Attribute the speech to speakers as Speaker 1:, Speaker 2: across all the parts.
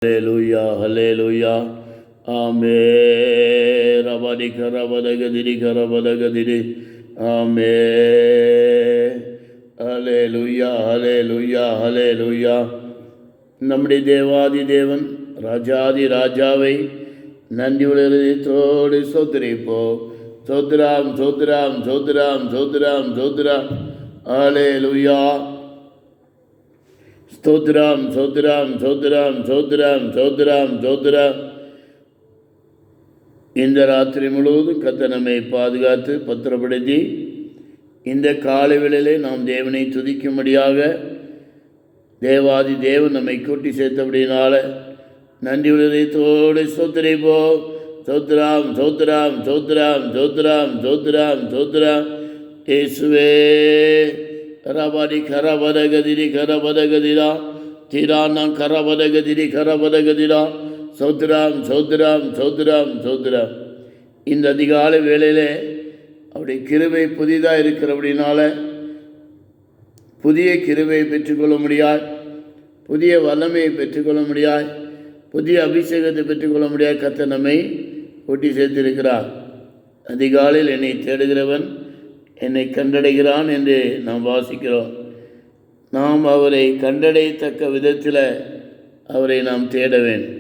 Speaker 1: ஹல்லேலூயா ஹல்லேலூயா ஆமே ரபடி கரபதகதிரி கரபதகதிரி ஆமே ஹல்லேலூயா ஹல்லேலூயா ஹல்லேலூயா. நம்முடைய தேவாதி தேவன் ராஜாதி ராஜாவை நன்றியுள்ள இதயத்தோடு ஸ்தோத்திரிப்போம். ஸ்தோத்திரம் ஸ்தோத்திரம் ஸ்தோத்திரம் ஸ்தோத்திரம் ஸ்தோத்திரம் ஹல்லேலூயா. ஸ்தோத்திரம் ஸ்தோத்திரம் ஸ்தோத்திரம் ஸ்தோத்திரம் ஸ்தோத்திரம் ஸ்தோத்திரம். இந்த ராத்திரி முழுவதும் கர்த்தர் நம்மை பாதுகாத்து பத்திரப்படுத்தி இந்த காலை வேளையிலே நாம் தேவனை துதிக்கும்படியாக தேவாதி தேவன் நம்மை கூட்டி சேர்த்தபடினால நன்றி உள்ளதோடு ஸ்தோத்திரிப்போம். ஸ்தோத்திரம் ஸ்தோத்திரம் ஸ்தோத்திரம் ஸ்தோத்திரம் ஸ்தோத்திரம் ஸ்தோத்திரம் இயேசுவே. ரபடி கரபதகதிரி கரபதகதிரா திரானா கரபதகதிரி கரபதகதிரா சௌத்திரம் சௌத்திரம் சௌத்திரம் சௌத்திரம். இந்த அதிகாலை வேளையிலே அப்படி கிருபை புதிதாக இருக்கிற அப்படின்னால புதிய கிருபையை பெற்றுக்கொள்ள முடியாது, புதிய வல்லமையை பெற்றுக்கொள்ள முடியாது, புதிய அபிஷேகத்தை பெற்றுக்கொள்ள முடியாது. கர்த்தர் நம்மை கூட்டி சேர்த்திருக்கிறார். அதிகாலையில் என்னை தேடுகிறவன் என்னை கண்டடைகிறான் என்று நாம் வாசிக்கிறோம். நாம் அவரை கண்டடையத்தக்க விதத்தில் அவரை நாம் தேட வேண்டும்.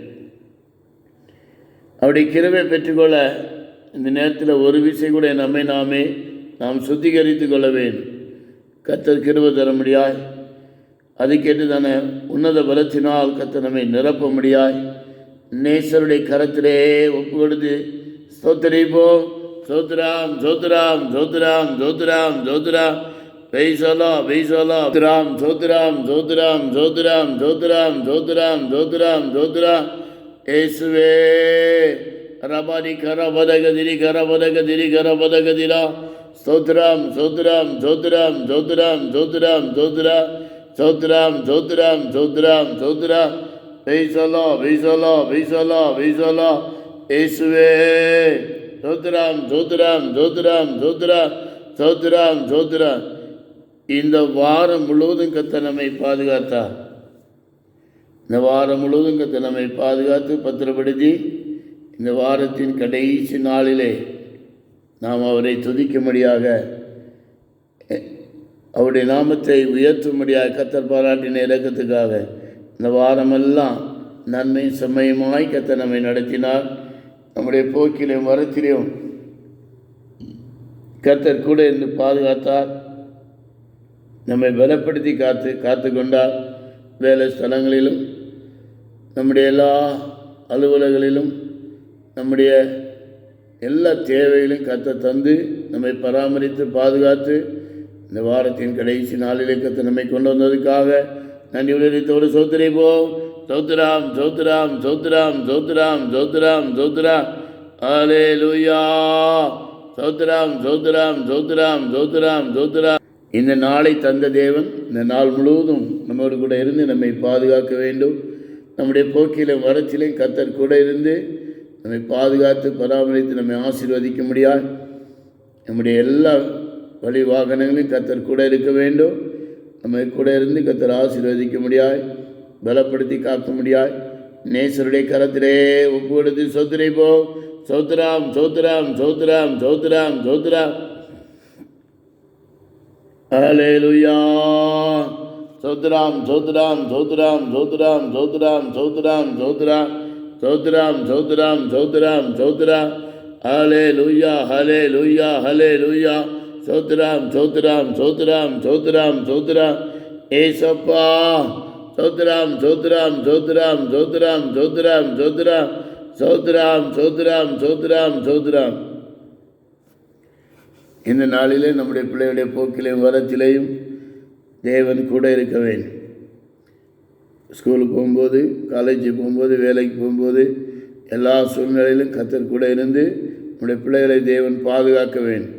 Speaker 1: அப்படி கிருபை பெற்றுக்கொள்ள இந்த நேரத்தில் ஒரு விஷயம் கூட நாம் சுத்திகரித்து கொள்ள வேண்டும். கர்த்தர் கிருபை தர முடியாய், அதுக்கேட்டு தானே உன்னத பலத்தினால் கர்த்தர் நம்மை நிரப்ப முடியாய். நேசருடைய கரத்திலே ஒப்பு கொடுத்து ஸ்தோத்திரிப்போம். சோத்ராம் சோத்ராம் சோத்ராம் சோத்ராம் சோத்ராம் பெய்சலா பெய்சலா சோத்ராம் சோத்ராம் சோத்ராம் சோத்ராம் சோத்ராம் சோத்ராம் சோத்ராம் சோத்ராம் இயேசுவே. ரபடி கரபதகதிரி கரபதகதிரி கரபதகதிரா சோத்ராம் சோத்ராம் சோத்ராம் சோத்ராம் சோத்ராம் சோத்ரா சோத்ராம் சோத்ராம் சோத்ராம் சோத்ரா பெய்சலா பெய்சலா பெய்சலா பெய்சலா இயேசுவே. சோத்ராம் சோத்ராம் சோத்ராம் சோத்ரா சோத்ராம் சோத்ரா. இந்த வாரம் முழுவதும் கர்த்தர் நம்மை பாதுகாத்தார். இந்த வாரம் முழுவதும் கர்த்தர் நம்மை பாதுகாத்து பத்திரப்படுத்தி இந்த வாரத்தின் கடைசி நாளிலே நாம் அவரை துதிக்கும்படியாக அவருடைய நாமத்தை உயர்த்தும்படியாக கர்த்தர் பாராட்டின இலக்கத்துக்காக இந்த வாரமெல்லாம் நன்மை செம்மையுமாய் கர்த்தர் நம்மை நடத்தினார். நம்முடைய போக்கிலும் வரத்திலும் கர்த்தர் கூட இருந்து பாதுகாத்தார். நம்மை பலப்படுத்தி காத்து கொண்டார். வேலை ஸ்தலங்களிலும் நம்முடைய எல்லா அலுவலகளிலும் நம்முடைய எல்லா தேவைகளையும் கர்த்தர் தந்து நம்மை பராமரித்து பாதுகாத்து இந்த வாரத்தின் கடைசி நாளிலே கர்த்தர் நம்மை கொண்டு வந்ததுக்காக நன்றி உள்ளத்தோடு ஸ்தோத்திரிப்போம். சோத்ராம் சோத்ராம் சோத்ராம் சோத்ராம் சோத்ராம் சோத்ரா ஹல்லேலூயா. சோத்ராம் சோத்ராம் சோத்ராம் சோத்ராம் சோத்ரா. இந்த நாளை தந்த தேவன் இந்த நாள் முழுவதும் நம்மோடு கூட இருந்து நம்மை பாதுகாக்க வேண்டும். நம்முடைய போக்கிலும் வரத்திலும் கர்த்தர் கூட இருந்து நம்மை பாதுகாத்து பராமரித்து நம்மை ஆசீர்வதிக்க முடியாது. நம்முடைய எல்லா வழி வாகனங்களையும் கர்த்தர் கூட இருக்க வேண்டும். நம்மை கூட இருந்து கர்த்தர் ஆசீர்வதிக்க முடியாது, பலப்படுத்தி காக்க முடியாது. நேசருடைய கரத்திலே ஒப்பு கொடுத்து சோத்திரிப்போம். சோத்ராம் சோத்ராம் சோத்ராம் சோத்ராம் சோத்ராம் ஹல்லேலூயா. சோத்ராம் சோத்ராம் சோத்ராம் சோத்ராம் சோத்ராம் சோத்ராம் சோத்ராம் சோத்ராம் சோத்ராம் சோத்ராம் சோத்ராம் ஹல்லேலூயா ஹல்லேலூயா ஹல்லேலூயா. சோத்ராம் சோத்ராம் சோத்ராம் சோத்ராம் சோத்ராம் ஏசப்பா. சோத்ராம் சோத்ராம் சோத்ராம் சோத்ராம் சோத்ராம் சோத்ராம் சோத்ராம் சோத்ராம் சோத்ராம் சோத்ராம். இந்த நாளிலே நம்முடைய பிள்ளைகளுடைய போக்கிலையும் வரத்திலையும் தேவன் கூட இருக்க வேண்டும். ஸ்கூலுக்கு போகும்போது, காலேஜுக்கு போகும்போது, வேலைக்கு போகும்போது எல்லா சூழ்நிலையிலும் கர்த்தர் கூட இருந்து நம்முடைய பிள்ளைகளை தேவன் பாதுகாக்க வேண்டும்.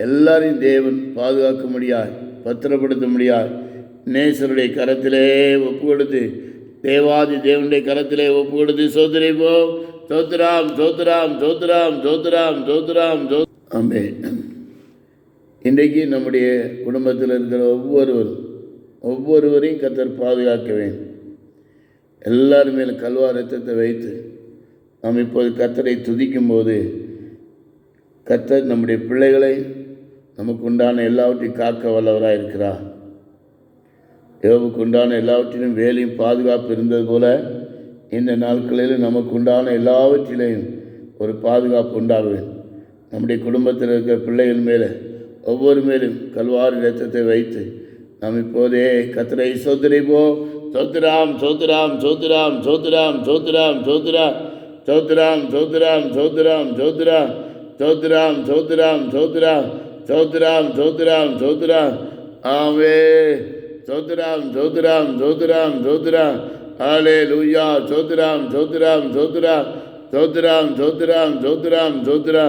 Speaker 1: எல்லாரையும் தேவன் பாதுகாக்க முடியாது, பத்திரப்படுத்த முடியாது. நேசருடைய கரத்திலே ஒப்பு கொடுத்து தேவாதி தேவனுடைய கரத்திலே ஒப்பு கொடுத்து சோத்திரிப்போம். சோத்ராம் சோத்ராம் சோத்ராம் சோத்ராம் சோத்ராம் சோ. ஆமென். இன்றைக்கு நம்முடைய குடும்பத்தில் இருக்கிற ஒவ்வொருவரையும் கர்த்தர் பாதுகாக்க வேண்டும். எல்லாரும் மேலும் கல்வாரி ரத்தத்தை வைத்து நாம் இப்போது கர்த்தரை துதிக்கும் போது கர்த்தர் நம்முடைய பிள்ளைகளை நமக்கு உண்டான எல்லாவற்றையும் காக்க வல்லவராக இருக்கிறார். யோபுக்கு உண்டான எல்லாவற்றிலும் வேலையும் பாதுகாப்பு இருந்தது போல இந்த நாட்களில் நமக்கு உண்டான எல்லாவற்றிலையும் ஒரு பாதுகாப்பு உண்டாகுவேன். நம்முடைய குடும்பத்தில் இருக்கிற பிள்ளைகள் மேலே ஒவ்வொரு மேலும் கல்வாரி ரத்தத்தை வைத்து நாம் இப்போதே கர்த்தரை சோதரிப்போம். சோத்ராம் சோத்ராம் சோத்ராம் சோத்ராம் சோத்ராம் சோத்ரா சோத்ராம் சோத்ராம் சோத்ராம் சோத்ரா சோத்ராம் சோத்ராம் சோத்ரா சோத்ராம் சோத்ராம் சோத்ரா ஆவே சோத்ராம் சோத்ராம் சோத்ராம் சோத்ரா ஹல்லேலூயா சோத்ராம் சோத்ராம் சோத்ரா சோத்ராம் சோத்ராம் சோத்ராம் சோத்ரா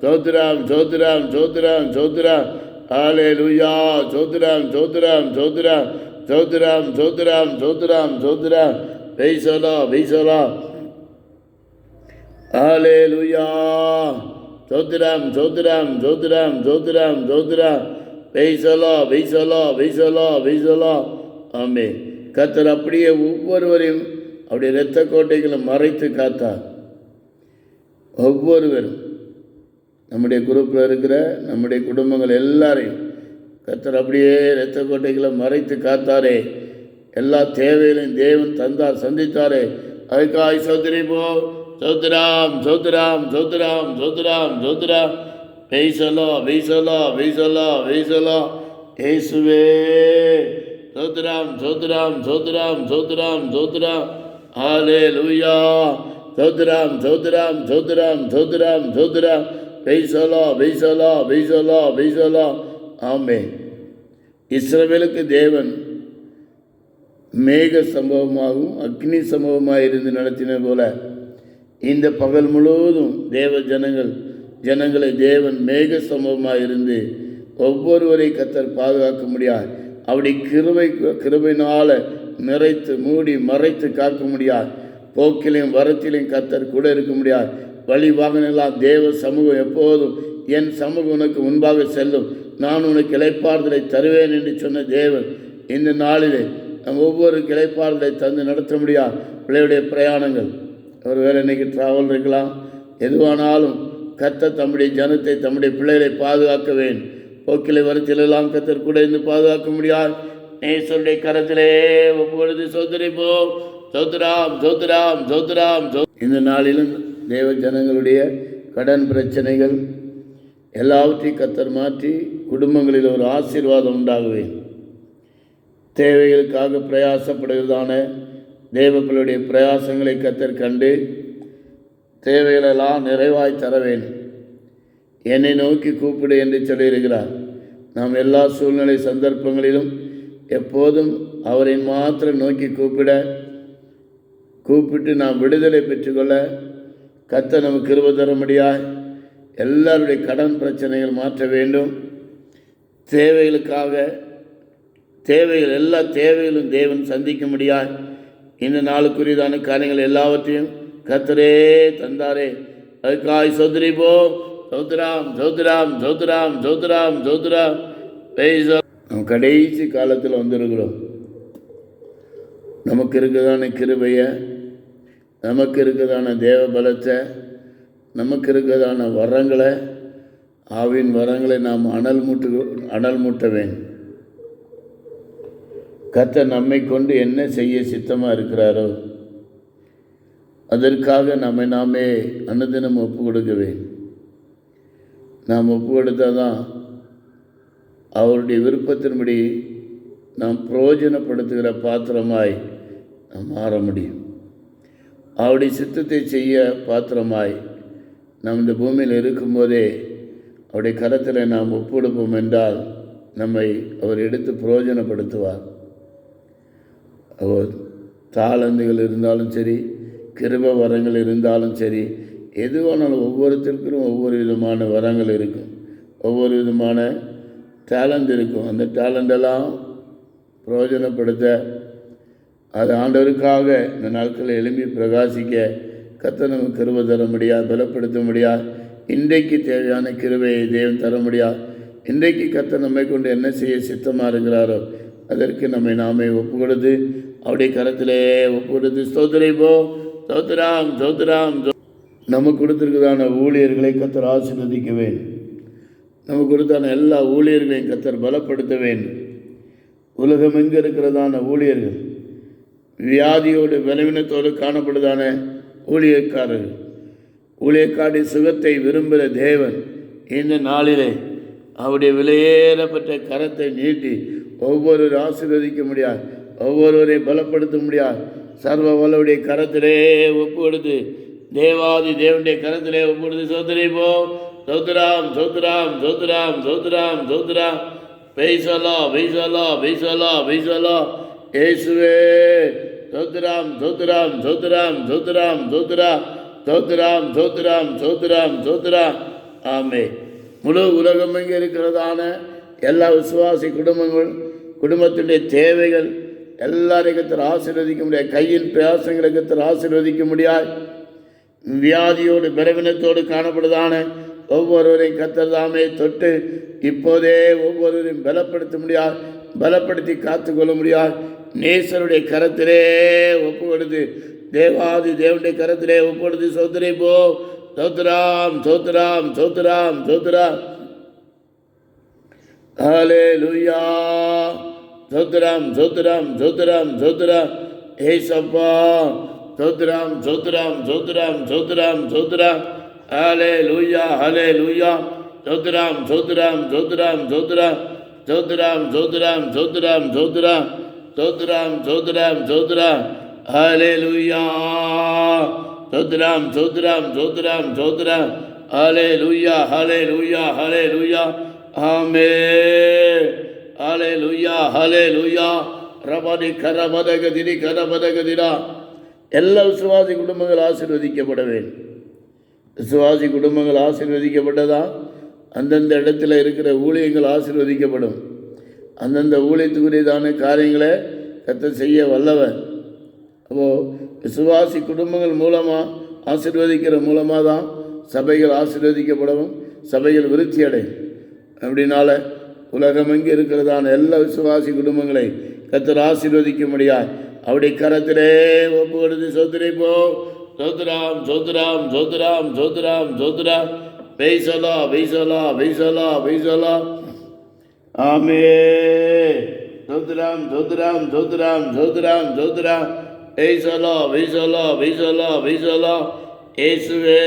Speaker 1: சோத்ராம் சோத்ராம் சோத்ராம் சோத்ரா ஹல்லேலூயா சோத்ராம் சோத்ராம் சோத்ரா சோத்ராம் சோத்ராம் சோத்ராம் சோத்ரா பைசலா பைசலா ஹல்லேலூயா சோத்ராம் சோத்ராம் சோத்ராம் சோத்ராம் சோத்ரா பைசலா பைசலா பைசலா பைசலா ஆமே. கர்த்தர் அப்படியே ஒவ்வொருவரையும் அவருடைய இரத்த கோட்டைகளை மறைத்து காத்தார். ஒவ்வொருவரும் நம்முடைய குரூப்பில் இருக்கிற நம்முடைய குடும்பங்கள் எல்லாரையும் கர்த்தர் அப்படியே இரத்த கோட்டைகளை மறைத்து காத்தாரே. எல்லா தேவைகளையும் தேவன் தந்தார், சந்தித்தாரே. அதுக்காய் சோதரிப்போ. சோத்ராம் சோத்ராம் சோத்ராம் சோத்ராம் சோத்ரா பெய்சலா பெய்சலா பெய்சலா பெய்சலா ஏசுவே சோத்ராம் சோத்ராம் சோத்ராம் சோத்ராம் சோத்ரா ஹல்லேலூயா சோத்ராம் சோத்ராம் சோத்ராம் சோத்ராம் சோத்ரா பெய்சலா பெய்சலா பெய்சலா பெய்சலா ஆமே. இஸ்ரவேலுக்கு தேவன் மேக சம்பவமாகவும் அக்னி சம்பவமாக இருந்து நடத்தின போல இந்த பகல் முழுவதும் ஜனங்களை தேவன் மேக சம்பவமாக இருந்து ஒவ்வொருவரை கர்த்தர் பாதுகாக்க முடியாது. அப்படி கிருபையினால் நிறைத்து மூடி மறைத்து காக்க முடியாது. போக்கிலையும் வரத்திலையும் கர்த்தர் கூட இருக்க முடியாது. வழி வாகனெல்லாம் தேவ சமூகம் எப்போதும் என் சமூகம் உனக்கு முன்பாக செல்லும், நான் உனக்கு இளைப்பாறுதலை தருவேன் என்று சொன்ன தேவன் இந்த நாளிலே நம் ஒவ்வொரு இளைப்பாறுதலை தந்து நடத்த முடியாது. பிள்ளையுடைய பிரயாணங்கள் ஒருவேளை இன்றைக்கி ட்ராவல் இருக்கலாம், எதுவானாலும் கர்த்தர் தம்முடைய ஜனத்தை தம்முடைய பிள்ளைகளை பாதுகாக்க வேண்டும். போக்கிலை வரத்திலெல்லாம் கர்த்தர் கூட இருந்து பாதுகாக்க முடியாது. நேசருடைய கரத்திலே ஒவ்வொழுது சோதரிப்போம். சோத்ராம் சோத்ராம் சோத்ராம் இந்த நாளிலும் தேவ ஜனங்களுடைய கடன் பிரச்சனைகள் எல்லாவற்றையும் கர்த்தர் மாற்றி குடும்பங்களில் ஒரு ஆசீர்வாதம் உண்டாகுவேன். தேவைகளுக்காக பிரயாசப்படுவதான தேவர்களுடைய பிரயாசங்களை கர்த்தர் கண்டு தேவைகளெல்லாம் நிறைவாய் தர வேண்டும். என்னை நோக்கி கூப்பிடு என்று சொல்லியிருக்கிறார். நாம் எல்லா சூழ்நிலை சந்தர்ப்பங்களிலும் எப்போதும் அவரை மாத்திரம் நோக்கி கூப்பிட்டு நாம் விடுதலை பெற்றுக்கொள்ள கர்த்தர் நமக்கு கிருபை தர முடியாது. எல்லாருடைய கடன் பிரச்சனைகள் மாற்ற வேண்டும். எல்லா தேவைகளும் தேவன் சந்திக்க முடியாது. இந்த நாளுக்குரியதான காரியங்கள் எல்லாவற்றையும் கர்த்தரே தந்தாரே. அதுக்காய் சோதரிப்போ. சோத்ராம் சோத்ராம் சோத்ராம் சோத்ராம் சோத்ரா நம்ம கடைசி காலத்தில் வந்திருக்கிறோம். நமக்கு இருக்கிறதான கிருபையை, நமக்கு இருக்கிறதான தேவ பலத்தை, நமக்கு இருக்கிறதான வரங்களை, ஆவின் வரங்களை நாம் அனல் மூட்ட வேண்டும். கர்த்தர் நம்மை கொண்டு என்ன செய்ய சித்தமாக இருக்கிறாரோ அதற்காக நாமே அனுதினம் ஒப்பு கொடுக்க வேண்டும். நாம் ஒப்பு கொடுத்தால் தான் அவருடைய விருப்பத்தின்படி நாம் பிரயோஜனப்படுத்துகிற பாத்திரமாய் நாம் மாற முடியும். அவருடைய சித்தத்தை செய்ய பாத்திரமாய் நாம் இந்த பூமியில் இருக்கும்போதே அவருடைய கரத்தில் நாம் ஒப்பு கொடுப்போம் என்றால் நம்மை அவர் எடுத்து பிரயோஜனப்படுத்துவார். அவர் தாளந்துகள் இருந்தாலும் சரி, கிருபை வரங்கள் இருந்தாலும் சரி, எதுவானாலும் ஒவ்வொருத்தருக்கும் ஒவ்வொரு விதமான வரங்கள் இருக்கும், ஒவ்வொரு விதமான டேலண்ட் இருக்கும். அந்த டேலண்டெல்லாம் பிரயோஜனப்படுத்த அது ஆண்டவருக்காக இந்த நாட்களில் எழும்பி பிரகாசிக்க கர்த்தர் நமக்கு கிருபை தர முடியாது, பலப்படுத்த முடியாது. இன்றைக்கு தேவையான கிருபையை தேவன் தர முடியாது. இன்றைக்கு கர்த்தர் நம்மை கொண்டு என்ன செய்ய சித்தமாக இருக்கிறாரோ அதற்கு நாமே ஒப்பு கொடுத்து அவருடைய கரத்திலே ஒப்புடுத்து ஸ்தோத்திரிப்போம். ஸ்தோத்திரம் ஸ்தோத்திரம். நமக்கு கொடுத்துருக்குதான ஊழியர்களை கர்த்தர் ஆசீர்வதிக்க வேண்டும். நமக்கு கொடுத்தான எல்லா ஊழியர்களையும் கர்த்தர் பலப்படுத்த வேண்டும். உலகம் எங்கே இருக்கிறதான ஊழியர்கள், வியாதியோடு பலவீனத்தோடு காணப்படுதான ஊழியக்காரர்கள், ஊழியக்காடி சுகத்தை விரும்புகிற தேவன் இந்த நாளிலே அவருடைய விலையேறப்பட்ட கரத்தை நீட்டி ஒவ்வொரு ஆசீர்வதிக்க முடியாது, ஒவ்வொருவரை பலப்படுத்த முடியாது. சர்வ வல்லவருடைய கரத்திலே ஒப்பு கொடுத்து, தேவாதி தேவனுடைய கரத்திலே ஒப்பு கொடுத்து சோதரிப்போம். சோத்ராம் சோத்ராம் சோத்ராம் சோத்ராம் சோத்ராம். பெய்சலா பெய்சலா பெய்சலா பெய்சலா. இயேசுவே சோத்ராம் சோத்ராம் சோத்ராம் சோத்ராம் சோத்ரா சோத்ராம் சோத்ராம் சோத்ராம் சோத்ரா. ஆமே. முழு உலகம் எங்கே இருக்கிறதான எல்லா விசுவாசி குடும்பத்தினுடைய தேவைகள் எல்லாரையும் கர்த்தர் ஆசீர்வதிக்க முடியாது. கையின் பிரயாசங்களை கர்த்தர் ஆசீர்வதிக்க முடியாது. வியாதியோடு பலவீனத்தோடு காணப்படுதான ஒவ்வொருவரையும் கர்த்தர் தாமே தொட்டு இப்போதே ஒவ்வொருவரையும் பலப்படுத்த முடியாது, பலப்படுத்தி காத்துக்கொள்ள முடியாது. நேசருடைய கரத்திலே ஒப்பு கொடுத்து, தேவாதி தேவனுடைய கரத்திலே ஒப்பு கொடுத்து சோதரிப்போ. சோத்ராம் சோத்ராம் சோத்ராம் சோத்ராம். ஹல்லேலூயா. சோத்ராம் சோத்ராம் சோத்ராம் சோத்ராம். ஏசப்பா சோத்ராம் சோத்ராம் சோத்ராம் சோத்ராம் சோத்ராம். ஹல்லேலூயா ஹல்லேலூயா. சோத்ராம் சோத்ராம் சோத்ராம் சோத்ராம் சோத்ராம் சோத்ராம் சோத்ராம் சோத்ராம் சோத்ராம் சோத்ராம் சோத்ராம். ஹல்லேலூயா. சோத்ராம் சோத்ராம் சோத்ராம் சோத்ராம். ஹல்லேலூயா ஹல்லேலூயா ஹல்லேலூயா. ஆமென். ஹல்லேலூயா ஹல்லேலூயா. ரபதி கரபதகதிரி கரபதகதிரா. எல்லா விசுவாசி குடும்பங்கள் ஆசீர்வதிக்கப்பட வேண்டும். விசுவாசி குடும்பங்கள் ஆசீர்வதிக்கப்பட்டதா அந்தந்த இடத்துல இருக்கிற ஊழியங்கள் ஆசீர்வதிக்கப்படும். அந்தந்த ஊழியத்துக்குரியதான காரியங்களை கர்த்தர் செய்ய வல்லவர். அப்போது விசுவாசி குடும்பங்கள் மூலமாக ஆசீர்வதிக்கிற மூலமாக தான் சபைகள் ஆசீர்வதிக்கப்படவும் சபைகள் விருத்தி அடையும். அப்படின்னால உலகம் எங்கே இருக்கிறதான எல்லா விசுவாசி குடும்பங்களை கர்த்தர் ஆசீர்வதிக்க முடியாது. அவருடைய கரத்திலே ஒப்பு கொடுத்து சோதரிப்போ. சோத்ராம் சோத்ராம் சோத்ராம் சோத்ராம் சோத்ராம். பெய்சலா பெய்சலா பெய்சலா பெய்சலா. ஆமே. சோத்ராம் சோத்ராம் சோத்ராம் சோத்ராம் சோத்ராம். பெய்சலா பெய்சலா பெய்சலா பெய்சலா. இயேசுவே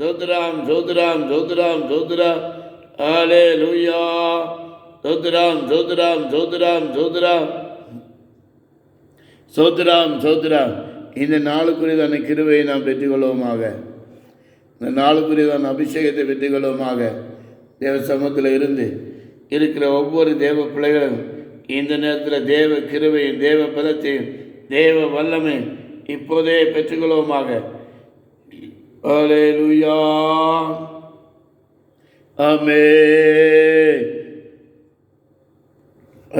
Speaker 1: சோத்ராம் சோத்ராம் சோத்ராம் சோத்ராம். ஹல்லேலூயா. சோத்ராம் சோத்ராம் சோத்ராம் சோத்ராம் சோத்ராம் சோத்ராம். இந்த நாளுக்குரியதான கிருபையை நாம் பெற்றுக்கொள்வோமாக. இந்த நாளுக்குரியதான அபிஷேகத்தை பெற்றுக்கொள்வோமாக. தேவ சமூகத்தில் இருந்து இருக்கிற ஒவ்வொரு தேவ பிள்ளைகளும் இந்த நேரத்தில் தேவ கிருபையும் தேவ பலத்தையும் தேவ வல்லமை இப்போதே பெற்றுக்கொள்வோமாக. ஹல்லேலூயா. ஆமென்.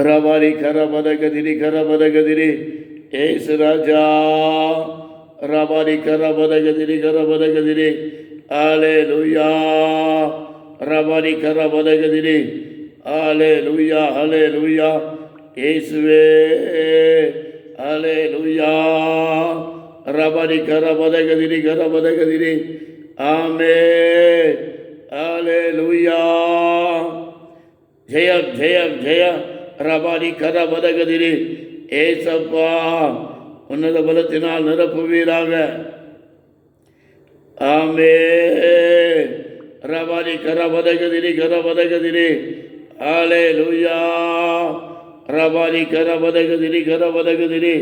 Speaker 1: ரபாரி கரபதகதிரி கரபதகதிரி. ஏசு ராஜா. ரபாரி கரபதகதிரி கரபதகதிரி. ஹல்லேலூயா. ரபாரி கரபதகதிரி. ஹல்லேலூயா ஹல்லேலூயா. இயேசுவே ஹல்லேலூயா. ரபாரி கரபதகதிரி கரபதகதிரி. ஆமென். ஹல்லேலூயா. ஜெயம் ஜெயம் ஜெயம். ரபாரி கரபதகதிரி. ஏசப்பா உன்னத பலத்தினால் நிரப்புவீராக. ஆமென். ரபாரி கரபதகதிரி கரபதகதிரி. ஹல்லேலூயா. ரபாரி கரபதகதிரி கரபதகதிரி.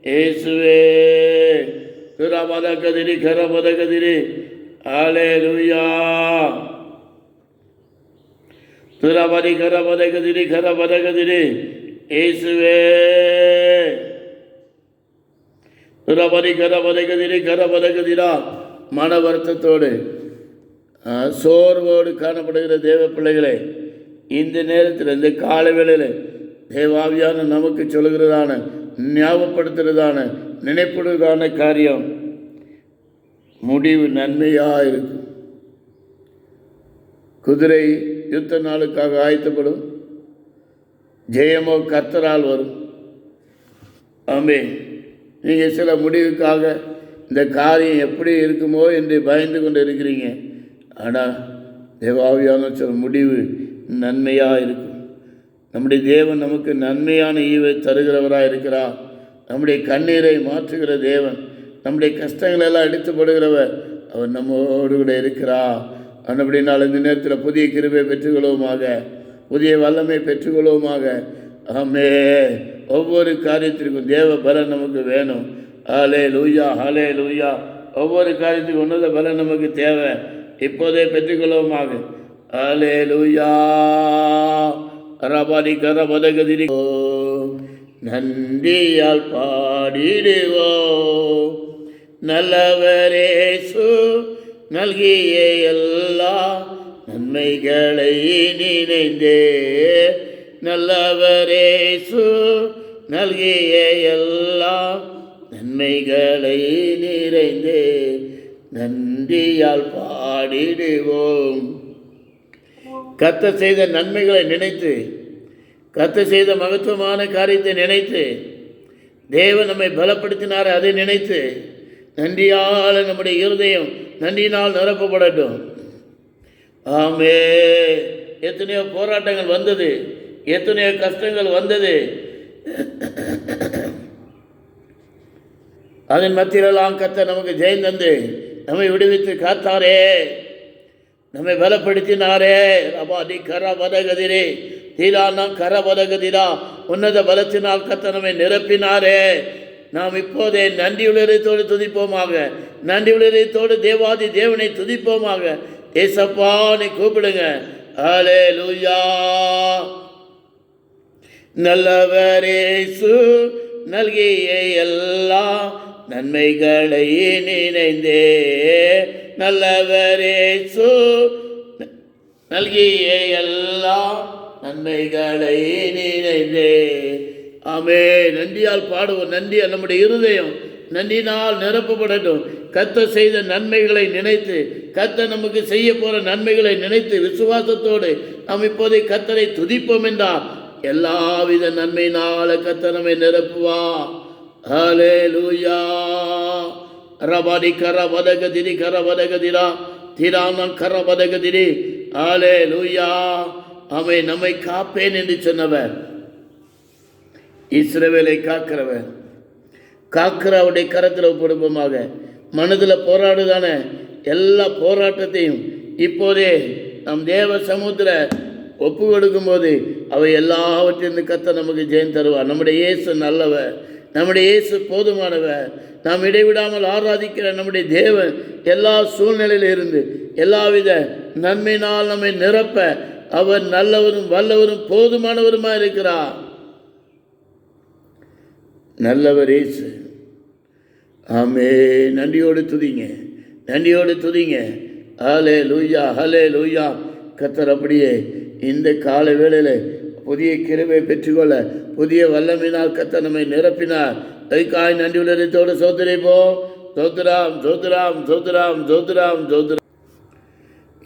Speaker 1: இயேசுவே கரபதகதிரி கரபதகதிரி. ஹல்லேலூயா. துரபரி கரபதகதிரி கரபதகதிரி. இயேசுவே துரபரி கரபதகதிரி கரபதகதிரா. மன வருத்தத்தோடு சோர்வோடு காணப்படுகிற தேவ பிள்ளைகளே, இந்த நேரத்தில் இந்த கால வேளையில் தேவாவியான நமக்கு சொல்கிறதான ஞாபகப்படுத்துகிறதான நினைப்படுகிறதான காரியம் முடிவு நன்மையாக இருக்கும். குதிரை யுத்த நாளுக்காக ஆயத்தப்படும், ஜெயமோ கர்த்தரால் வரும். ஆமென். நீங்கள் சில முடிவுக்காக இந்த காரியம் எப்படி இருக்குமோ என்று பயந்து கொண்டு இருக்கிறீங்க. ஆனால் தேவாவியான சில முடிவு நன்மையாக இருக்கும். நம்முடைய தேவன் நமக்கு நன்மையான ஈவை தருகிறவராக இருக்கிறார். நம்முடைய கண்ணீரை மாற்றுகிற தேவன், நம்முடைய கஷ்டங்களெல்லாம் எடுத்துப்படுகிறவர், அவர் நம்மோடு கூட இருக்கிறார். அப்படினால் இந்த நேரத்தில் புதிய கிருபை பெற்றுக்கொள்வோமாக, புதிய வல்லமை பெற்றுக்கொள்வோமாக. ஆமே. ஒவ்வொரு காரியத்திற்கும் தேவ பலன் நமக்கு வேணும். ஹாலே லூயா, ஹாலே லூயா. ஒவ்வொரு காரியத்துக்கும் உன்னத பலன் நமக்கு தேவை. இப்போதே பெற்றுக்கொள்வோமாக. ஹாலே லூயா. ரபாடி கரபதகதிரி நன்றியால் பாடிடுவோ, நல்லவரேசு நல்கிய எல்லா நன்மைகளை நினைந்தே, நல்லவரேசு நல்கிய எல்லா நன்மைகளை நிறைந்தே நன்றியால் பாடிடுவோம். கர்த்தர் செய்த நன்மைகளை நினைத்து, கர்த்தர் செய்த மகத்துவமான காரியத்தை நினைத்து, தேவன் நம்மை பலப்படுத்தினார் அதை நினைத்து, நன்றியால் நம்முடைய இருதயம் நன்றியினால் நிரப்பப்படட்டும். ஆமே. எத்தனையோ போராட்டங்கள் வந்தது, எத்தனையோ கஷ்டங்கள் வந்தது. அதன் மத்தியிலெல்லாம் கர்த்தர் நமக்கு ஜெயம் தந்து நம்மை விடுவித்து காத்தாரே, நம்மை பலப்படுத்தினாரே. ரபாதி கரபதகதிரே தீரானா கரபதகதிரா. உன்னத பலத்தினால் கர்த்தர் நம்மை நிரப்பினாரே. நாம் இப்போதே நன்றியுள்ளதோடு துதிப்போமாக. நன்றியுள்ளதோடு தேவாதி தேவனை துதிப்போமாக. ஏசப்பானை கூப்பிடுங்க. ஹல்லேலூயா. நல்லவரேசு நல்கிய எல்லா நன்மைகளை நினைந்தே, நல்லவரேசு நல்கிய எல்லா நன்மைகளை நினைந்தே. ஆமே. நன்றியால் பாடுவோம். நன்றியால் நம்முடைய இருதயம் நன்றினால் நிரப்பப்படட்டும். கர்த்தர் செய்த நன்மைகளை நினைத்து, கர்த்தர் நமக்கு செய்ய போகிற நன்மைகளை நினைத்து விசுவாசத்தோடு நாம் இப்போதை கர்த்தரை துதிப்போம் என்றால் எல்லாவித நன்மையினால கர்த்தர் நம்மை நிரப்புவா. ஹல்லேலூயா. ரபாடி கரபதகதிரி கரபதகதிரா திரானம் கரபதகதிரி. ஹல்லேலூயா. அவை நம்மை காப்பேன் என்று சொன்னவர், இஸ்ரவேலை காக்கிறவர், காக்கிற அவருடைய கரத்தில் ஒப்புடுப்போமாக. மனதில் போராடுதான எல்லா போராட்டத்தையும் இப்போதே நம் தேவ சமுத்திர ஒப்பு கொடுக்கும்போது அவை எல்லாவற்றிலிருந்து கர்த்தர் நமக்கு ஜெயம் தருவார். நம்முடைய இயேசு நல்லவர், நம்முடைய இயேசு போதுமானவர். நாம் இடைவிடாமல் ஆராதிக்கிற நம்முடைய தேவன் எல்லா சூழ்நிலையில் இருந்து எல்லாவித நன்மையினால் நம்மை நிரப்ப அவர் நல்லவரும் வல்லவரும் போதுமானவருமாக இருக்கிறார். நல்லவர் இயேசு. ஆமே. நன்றியோடு துதிங்க, நன்றியோடு துதிங்க. ஹல்லேலூயா, ஹல்லேலூயா. கர்த்தர் அப்படியே இந்த கால வேளையில் புதிய கிருபை பெற்றுக்கொள்ள புதிய வல்லமையினால் கர்த்தர் நம்மை நிரப்பினார். அதுக்காய் நன்றி உள்ளத்தோடு சோதரிப்போம். சோத்ராம் சோத்ராம் சோத்ராம் சோத்ராம் சோத்ராம்.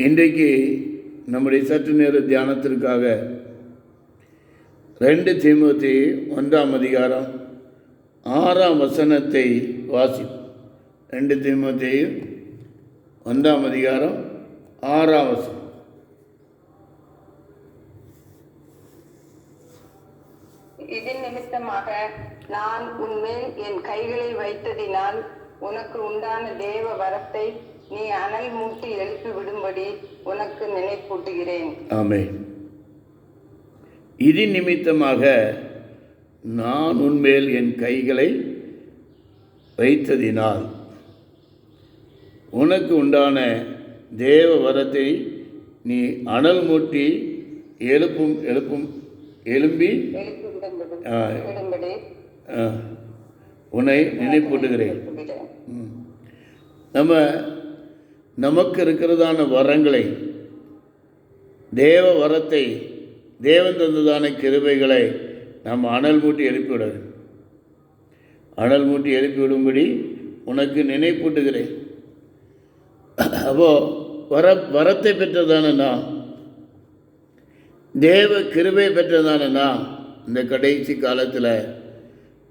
Speaker 1: இன்றைக்கு நம்முடைய சற்று நேர தியானத்திற்காக 2 தீமோத்தேயு 1ஆம் அதிகாரம் 6ஆம் வசனத்தை வாசிப்போம். 2 தீமோத்தேயு 1ஆம் அதிகாரம் 6ஆம் வசனம்.
Speaker 2: இதன் நிமித்தமாக நான் உன்மேல் என் கைகளை வைத்ததினால் உனக்கு உண்டான தேவ வரத்தை நீ அனல் மூட்டி எழுப்பி விடும்படி உனக்கு நினைப்பூட்டுகிறேன்.
Speaker 1: ஆமென். இது நிமித்தமாக நான் உன்மேல் என் கைகளை வைத்ததினால் உனக்கு உண்டான தேவ வரத்தை நீ அனல் மூட்டி எழும்பி உன்னை நினைப்பூட்டுகிறேன். நமக்கு இருக்கிறதான வரங்களை, தேவ வரத்தை, தேவன் தந்ததான கிருபைகளை நாம் அனல் மூட்டி எழுப்பிவிட வேண்டும். அனல் மூட்டி எழுப்பிவிடும்படி உனக்கு நினைப்பூட்டுகிறேன். அப்போது வரத்தை பெற்றதான நாம், தேவ கிருபை பெற்றதான நாம் இந்த கடைசி காலத்தில்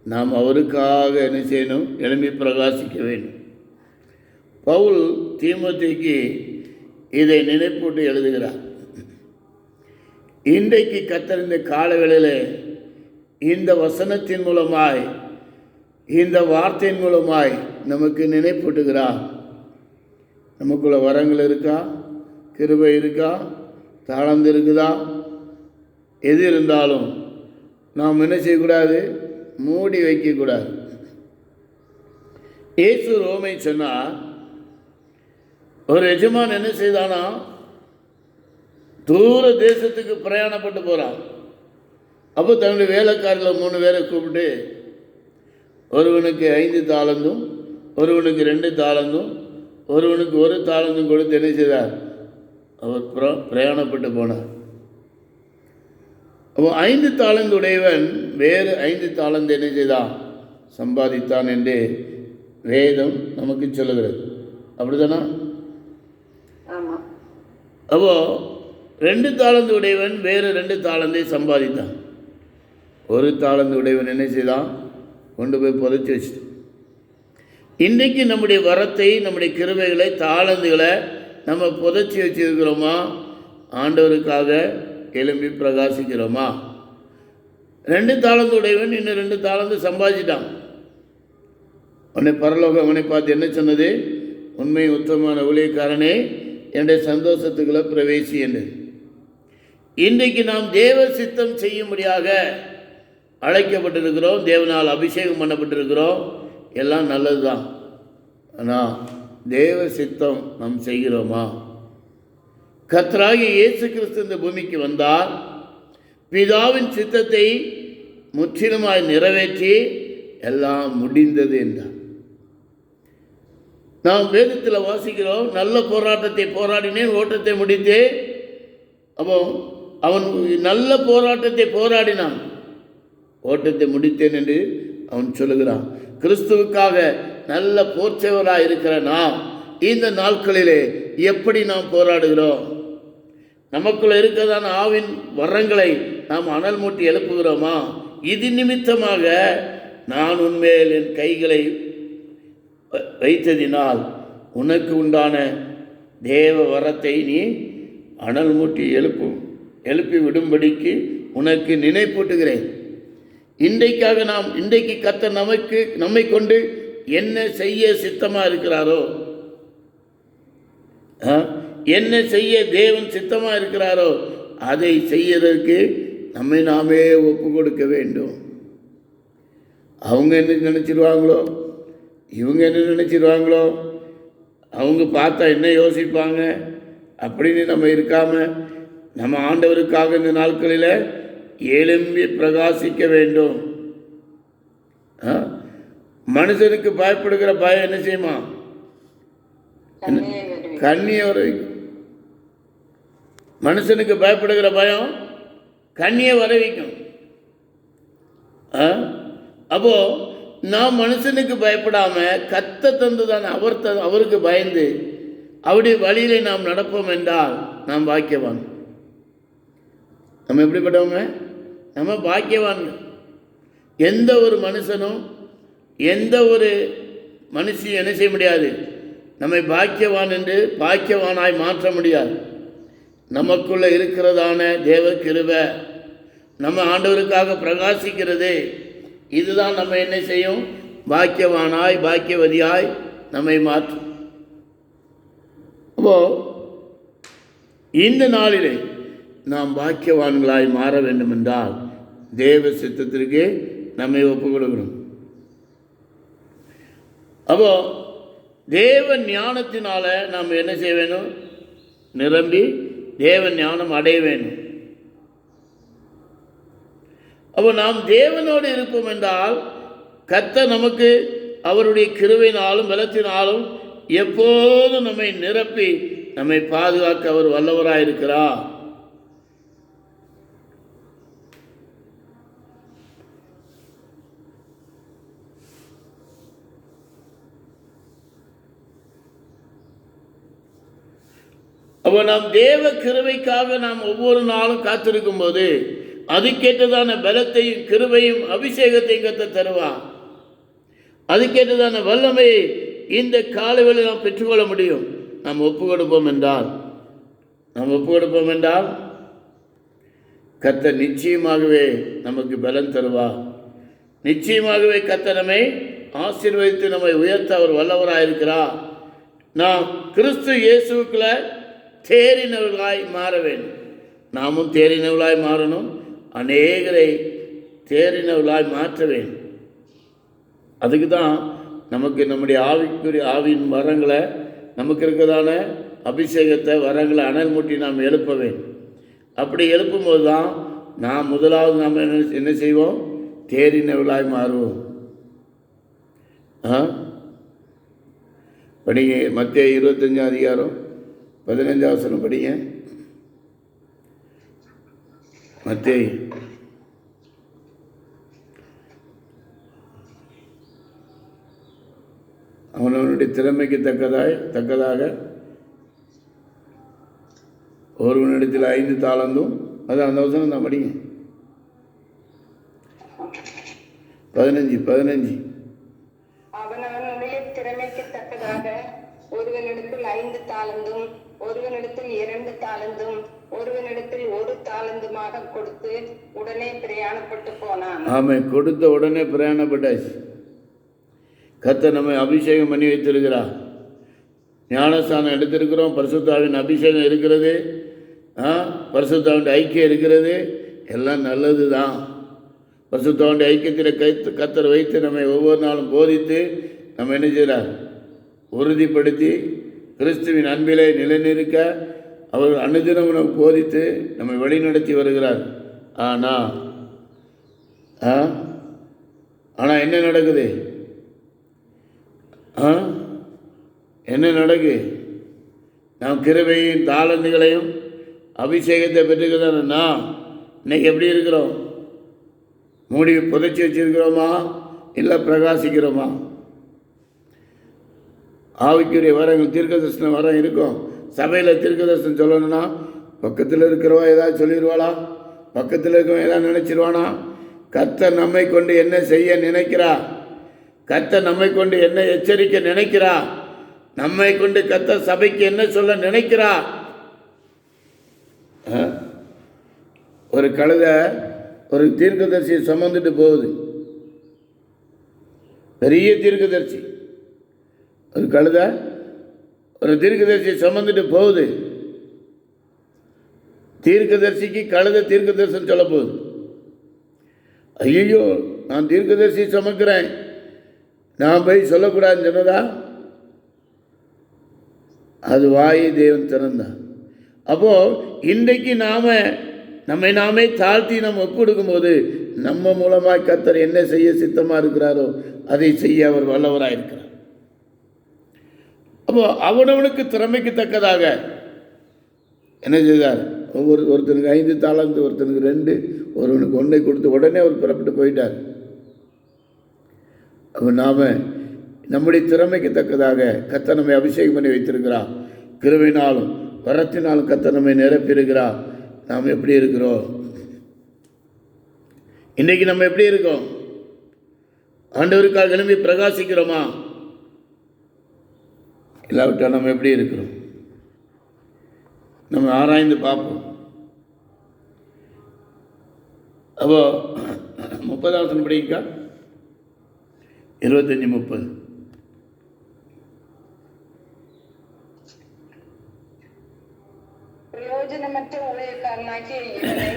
Speaker 1: நாம் அவருக்காக என்ன செய்யணும்? எழும்பி பிரகாசிக்க வேண்டும். பவுல் தீமோத்தேயுக்கு இதை நினைப்பூட்டி எழுதுகிறார். இன்றைக்கு கர்த்தர் இந்த காலவேளையில் இந்த வசனத்தின் மூலமாய், இந்த வார்த்தையின் மூலமாய் நமக்கு நினைப்பூட்டுகிறார். நமக்குள்ள வரங்கள் இருக்கா? கிருபை இருக்கா? தாளந்து இருக்குதா? எது இருந்தாலும் நாம் என்ன செய்யக்கூடாது? மூடி வைக்கக்கூடாது. இயேசு ரோமை சொன்னார், ஒரு எஜமான் என்ன செய்தானா? தூர தேசத்துக்கு பிரயாணப்பட்டு போகிறான். அப்போ தன்னுடைய வேலைக்காரில் 3 பேரை கூப்பிட்டு, ஒருவனுக்கு 5 தாளந்தும், ஒருவனுக்கு 2 தாளந்தும், ஒருவனுக்கு 1 தாளந்தும் கொடுத்து என்ன செய்தார்? அவர் பிரயாணப்பட்டு போனார். அப்போ 5 தாளந்து உடையவன் வேறு 5 தாளந்து என்ன செய்தான்? சம்பாதித்தான் என்று வேதம் நமக்கு சொல்லுகிறது. அப்படிதானா? அப்போ 2 தாளந்து உடையவன் வேறு 2 தாளந்தை சம்பாதித்தான். 1 தாளந்து உடையவன் என்ன செய்தான்? கொண்டு போய் புதைச்சி வச்சுட்டு. இன்றைக்கு நம்முடைய வரத்தை, நம்முடைய கிருபைகளை, தாளந்துகளை நம்ம புதைச்சி வச்சிருக்கிறோமா? ஆண்டவருக்காக எழும்பி பிரகாசிக்கிறோமா? 2 தாளந்து உடையவன் இன்னும் 2 தாளந்து சம்பாதிச்சிட்டான். உன்னை பரலோகம் அவனை பார்த்து என்ன சொன்னது? உண்மை உத்தமமான ஊழியக்காரனே, என்னுடைய சந்தோஷத்துக்குள்ள பிரவேசி என்றது. இன்றைக்கு நாம் தேவ சித்தம் செய்யும்படியாக அழைக்கப்பட்டிருக்கிறோம். தேவனால் அபிஷேகம் பண்ணப்பட்டிருக்கிறோம். எல்லாம் நல்லது தான். ஆனால் தேவ சித்தம் நாம் செய்கிறோமா? கர்த்தராகிய இயேசு கிறிஸ்து இந்த பூமிக்கு வந்தார். பிதாவின் சித்தத்தை முற்றிலுமாய் நிறைவேற்றி எல்லாம் முடிந்தது என்றார். நாம் வேதத்தில் வாசிக்கிறோம், நல்ல போராட்டத்தை போராடினேன், ஓட்டத்தை முடித்தேன். அப்போ அவன் நல்ல போராட்டத்தை போராடினான், ஓட்டத்தை முடித்தேன் என்று அவன் சொல்லுகிறான். கிறிஸ்துவுக்காக நல்ல போர்ச்சவராக இருக்கிற நாம் இந்த நாட்களிலே எப்படி நாம் போராடுகிறோம்? நமக்குள்ள இருக்கிறதான ஆவின் வரங்களை நாம் அனல் மூட்டி எழுப்புகிறோமா? இது நிமித்தமாக நான் உன்மேல் என் கைகளை வைத்ததினால் உனக்கு உண்டான தேவ வரத்தை நீ அனல் மூட்டி எழுப்பி விடும்படிக்கு உனக்கு நினைப்பூட்டுகிறேன். இன்றைக்கு கர்த்தர் நம்மை கொண்டு என்ன செய்ய சித்தமாக இருக்கிறாரோ, என்ன செய்ய தேவன் சித்தமாக இருக்கிறாரோ அதை செய்யறதுக்கு நம்மை நாமே ஒப்பு கொடுக்க வேண்டும். அவங்க என்ன நினச்சிடுவாங்களோ, இவங்க என்ன நினச்சிடுவாங்களோ, அவங்க பார்த்தா என்ன யோசிப்பாங்க அப்படின்னு நம்ம இருக்காமல் நம்ம ஆண்டவருக்காக இந்த நாட்களில் எழும்பி பிரகாசிக்க வேண்டும். மனுஷனுக்கு பயப்படுகிற பயம் என்ன செய்யுமா? கண்ணியை வர வைக்கும். மனுஷனுக்கு பயப்படுகிற பயம் கண்ணியை வர வைக்கும். அப்போ நாம் மனுஷனுக்கு பயப்படாம கர்த்தர் தந்துதான் அவருக்கு பயந்து அவருடைய வழியிலே நாம் நடப்போம் என்றால் நாம் பாக்கியவான். நம்ம எப்படிப்பட்டவங்க? நம்ம பாக்கியவான். எந்த ஒரு மனுஷனும் எந்த ஒரு மனுஷியும் என்ன செய்ய முடியாது? நம்மை பாக்கியவான் என்று பாக்கியவானாய் மாற்ற முடியாது. நமக்குள்ள இருக்கிறதான தேவ கிருபை நம்ம ஆண்டவருக்காக பிரகாசிக்கிறது. இதுதான் நம்ம என்ன செய்யும்? பாக்கியவானாய் பாக்கியவதியாய் நம்மை மாற்றும். அப்போ இந்த நாளிலே நாம் பாக்கியவான்களாய் மாற வேண்டும் என்றால் தேவ சித்தத்திற்கு நம்மை ஒப்பு கொடுக்கணும். அப்போ தேவ ஞானத்தினால நாம் என்ன செய்ய வேணும்? நிரம்பி தேவ ஞானம் அடைய வேண்டும். அப்போ நாம் தேவனோடு இருப்போம் என்றால் கர்த்தர் நமக்கு அவருடைய கிருபையினாலும் பலத்தினாலும் எப்போதும் நம்மை நிரப்பி நம்மை பாதுகாக்க அவர் வல்லவராக இருக்கிறார். அப்போ நாம் தேவ கிருபைக்காக நாம் ஒவ்வொரு நாளும் காத்திருக்கும் போது அதுக்கேற்றதான பலத்தையும் கிருபையும் அபிஷேகத்தையும் கர்த்தர் தருவார். அதுக்கேற்றதான வல்லமையை இந்த காலவெளியில் நாம் பெற்றுக்கொள்ள முடியும். நாம் ஒப்பு கொடுப்போம் என்றால் கர்த்தர் நிச்சயமாகவே நமக்கு பலன் தருவார். நிச்சயமாகவே கர்த்தர் நம்மை ஆசீர்வதித்து நம்மை உயர்த்த அவர் வல்லவராக இருக்கிறார். நாம் கிறிஸ்து இயேசுக்குள்ள தேறினவர்களாய் மாற வேண்டும். நாமும் தேறினவர்களாய் மாறணும், அநேகரை தேறினவர்களாய் மாற்ற வேண்டும். அதுக்கு தான் நமக்கு நம்முடைய ஆவியின் வரங்களை, நமக்கு இருக்கிறதான அபிஷேகத்தை வரங்களை அனல் மூட்டி நாம் எழுப்ப வேண்டும். அப்படி எழுப்பும்போது தான் நாம் முதலாவது நாம் என்ன செய்வோம்? தேறினவர்களாய் மாறுவோம். படிங்க மத்தேயு 25:15 படிங்க. மத்தேயு அவனவனுடைய திறமைக்கு தக்கதாக ஒருவனிடத்தில் 5 தாலந்தும், அது அந்த அவசரம் தான் படிங்க. 15
Speaker 2: அவனவனுடைய திறமைக்கு தக்கதாக ஒருவனிடத்தில் 5 தாலந்தும், ஒருவனிடத்தில் 2 தாலந்தும், ஒருவனிடத்தில் 1 தாலந்துமாக கொடுத்து உடனே பிரயாணப்பட்டு போனான்.
Speaker 1: ஆமாம், கொடுத்த உடனே பிரயாணப்பட்டாச்சு. கர்த்தர் நம்மை அபிஷேகம் பண்ணி வைத்திருக்கிறார். ஞானஸ்தானம் எடுத்திருக்கிறோம். பரிசுத்தாவின் அபிஷேகம் இருக்கிறது, பரிசுத்தாவின் ஐக்கியம் இருக்கிறது. எல்லாம் நல்லது தான். பரிசுத்தாவின் ஐக்கியத்தில் கர்த்தர் வைத்து நம்மை ஒவ்வொரு நாளும் போதித்து நம்ம என்ன செய்கிறார்? உறுதிப்படுத்தி கிறிஸ்துவின் அன்பிலே நிலைநிற்க அவர் அனுதினம் நமக்கு போதித்து நம்மை வழிநடத்தி வருகிறார். ஆனால் என்ன நடக்குது? என்ன நடக்கு? நாம் கிருபையும் தாளந்துகளையும் அபிஷேகத்தை பெற்றுக்கிறதா இன்னைக்கு எப்படி இருக்கிறோம்? மூடி புதைச்சி வச்சிருக்கிறோமா, இல்லை பிரகாசிக்கிறோமா? ஆவிக்குரிய வரங்கள் தீர்க்கதரிசன வரம் இருக்கும். சபையில் தீர்க்கதரிசனம் சொல்லணும்னா பக்கத்தில் இருக்கிறவா ஏதாவது சொல்லிடுவாளா? பக்கத்தில் இருக்கவன் ஏதாவது நினச்சிடுவானா? கர்த்தர் நம்மை கொண்டு என்ன செய்ய நினைக்கிறா? கர்த்தர் நம்மை கொண்டு என்ன எச்சரிக்க நினைக்கிறா? நம்மை கொண்டு கர்த்தர் சபைக்கு என்ன சொல்ல நினைக்கிறா? ஒரு கழுதை ஒரு தீர்க்கதரிசியை சுமந்துட்டு போகுது. பெரிய தீர்க்கதரிசி, ஒரு கழுதை ஒரு தீர்க்கதரிசியை சுமந்துட்டு போகுது. தீர்க்கதரிசிக்கு கழுதை தீர்க்கதரிசனம் சொல்ல போகுது. ஐயோ, நான் தீர்க்கதரிசி சுமக்கிறேன், நான் போய் சொல்லக்கூடாதுன்னு சொன்னதா? அது வாயை தேவன் திறந்தான். அப்போது இன்றைக்கு நம்மை நாமே தாழ்த்தி நம்ம ஒப்பு கொடுக்கும்போது நம்ம மூலமாக கர்த்தர் என்ன செய்ய சித்தமாக இருக்கிறாரோ அதை செய்ய அவர் வல்லவராக இருக்கிறார். அப்போ அவனவனுக்கு திறமைக்கு தக்கதாக என்ன செய்தார்? ஒருத்தனுக்கு 5 தாளந்து, ஒருத்தனுக்கு 2, ஒருவனுக்கு 1 கொடுத்து உடனே அவர் புறப்பட்டு போயிட்டார். அப்போ நாம் நம்முடைய திறமைக்கு தக்கதாக கர்த்தர் நம்மை அபிஷேகம் பண்ணி வைத்திருக்கிறார். கிருபையினாலும் வரத்தினாலும் கர்த்தர் நம்மை நிரப்பியிருக்கிறார். நாம் எப்படி இருக்கிறோம்? இன்றைக்கி நம்ம எப்படி இருக்கோம்? ஆண்டவருக்காக எழும்பி பிரகாசிக்கிறோமா? இல்லாவிட்டால் நம்ம எப்படி இருக்கிறோம்? நம்ம ஆராய்ந்து பார்ப்போம். அப்போ 30வது படிக்கா 25-30
Speaker 2: பிரயோஜனமற்ற ஊழியக்காரனாகிய இவனை